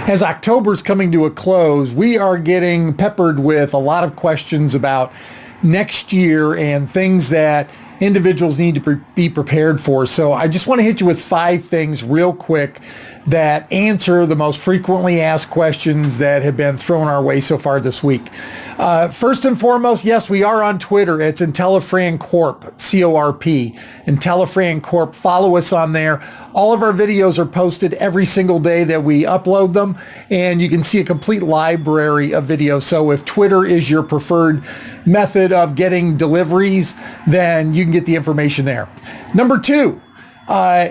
As October's coming to a close, we are getting peppered with a lot of questions about next year and things that individuals need to be prepared for. So I just want to hit you with 5 things real quick that answer the most frequently asked questions that have been thrown our way so far this week. First and foremost, yes, we are on Twitter. It's intelliFRAN Corp, C-O-R-P, intelliFRAN Corp. Follow us on there. All of our videos are posted every single day that we upload them, and you can see a complete library of videos. So if Twitter is your preferred method of getting deliveries, then you can get the information there. Number 2,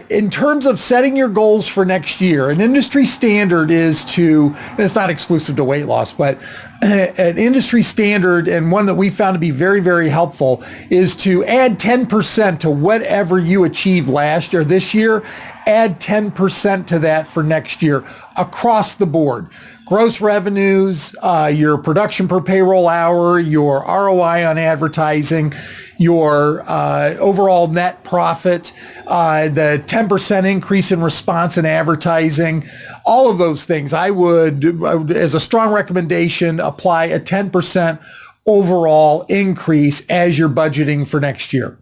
in terms of setting your goals for next year, an industry standard is to, and it's not exclusive to weight loss, but an industry standard, and one that we found to be very, very helpful, is to add 10% to whatever you achieved last year, this year, add 10% to that for next year across the board. Gross revenues, your production per payroll hour, your ROI on advertising, your overall net profit, the 10% increase in response in advertising, all of those things. I would, as a strong recommendation, apply a 10% overall increase as you're budgeting for next year.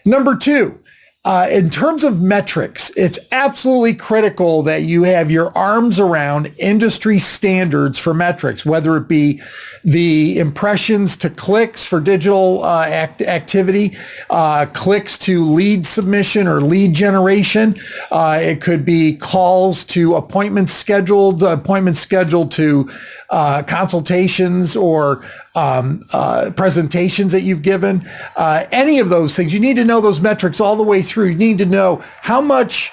Number 2, in terms of metrics, it's absolutely critical that you have your arms around industry standards for metrics, whether it be the impressions to clicks for digital activity, clicks to lead submission or lead generation. It could be calls to appointments scheduled to consultations or presentations that you've given. Any of those things, you need to know those metrics all the way through. You need to know how much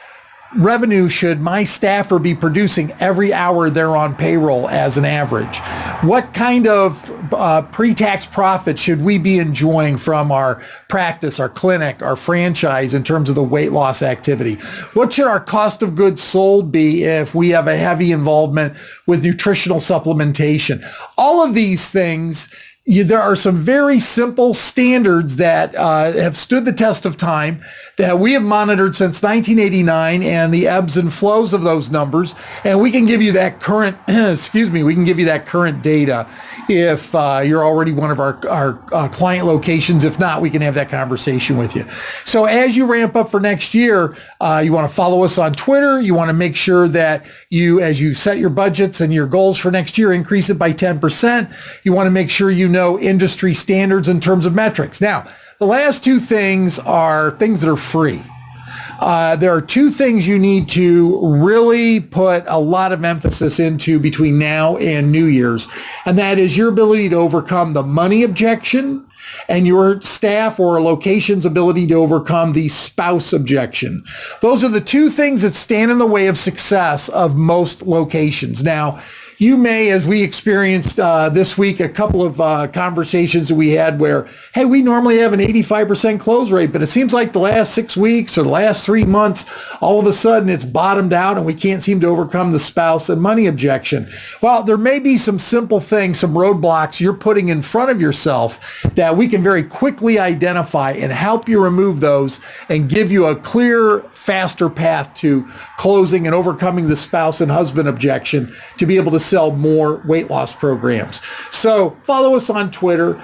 revenue should my staffer be producing every hour they're on payroll as an average? What kind of pre-tax profit should we be enjoying from our practice, our clinic, our franchise in terms of the weight loss activity? What should our cost of goods sold be if we have a heavy involvement with nutritional supplementation? All of these things, there are some very simple standards that have stood the test of time that we have monitored since 1989 and the ebbs and flows of those numbers. And we can give you that current, we can give you that current data if you're already one of our client locations. If not, we can have that conversation with you. So as you ramp up for next year, you want to follow us on Twitter. You want to make sure that you, as you set your budgets and your goals for next year, increase it by 10%. You want to make sure you know industry standards in terms of metrics. Now, the last 2 things are things that are free. There are 2 things you need to really put a lot of emphasis into between now and New Year's, and that is your ability to overcome the money objection and your staff or location's ability to overcome the spouse objection. Those are the 2 things that stand in the way of success of most locations. Now, you may, as we experienced this week, a couple of conversations that we had where, hey, we normally have an 85% close rate, but it seems like the last 6 weeks or the last 3 months, all of a sudden it's bottomed out and we can't seem to overcome the spouse and money objection. Well, there may be some simple things, some roadblocks you're putting in front of yourself that we can very quickly identify and help you remove those and give you a clear, faster path to closing and overcoming the spouse and husband objection to be able to sell more weight loss programs. So follow us on Twitter.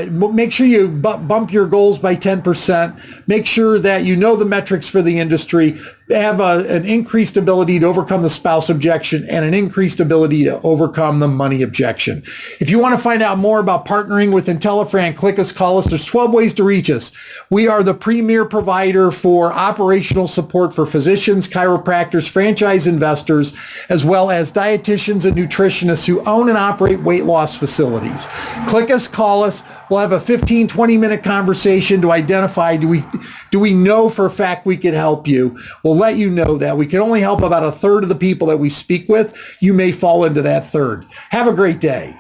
Make sure you bump your goals by 10%. Make sure that you know the metrics for the industry. Have an increased ability to overcome the spouse objection and an increased ability to overcome the money objection. If you want to find out more about partnering with intelliFRAN, click us, call us. There's 12 ways to reach us. We are the premier provider for operational support for physicians, chiropractors, franchise investors, as well as dietitians and nutritionists who own and operate weight loss facilities. Click us, call us. We'll have a 15, 20-minute conversation to identify, do we know for a fact we could help you? We'll let you know that. We can only help about 1/3 of the people that we speak with. You may fall into that third. Have a great day.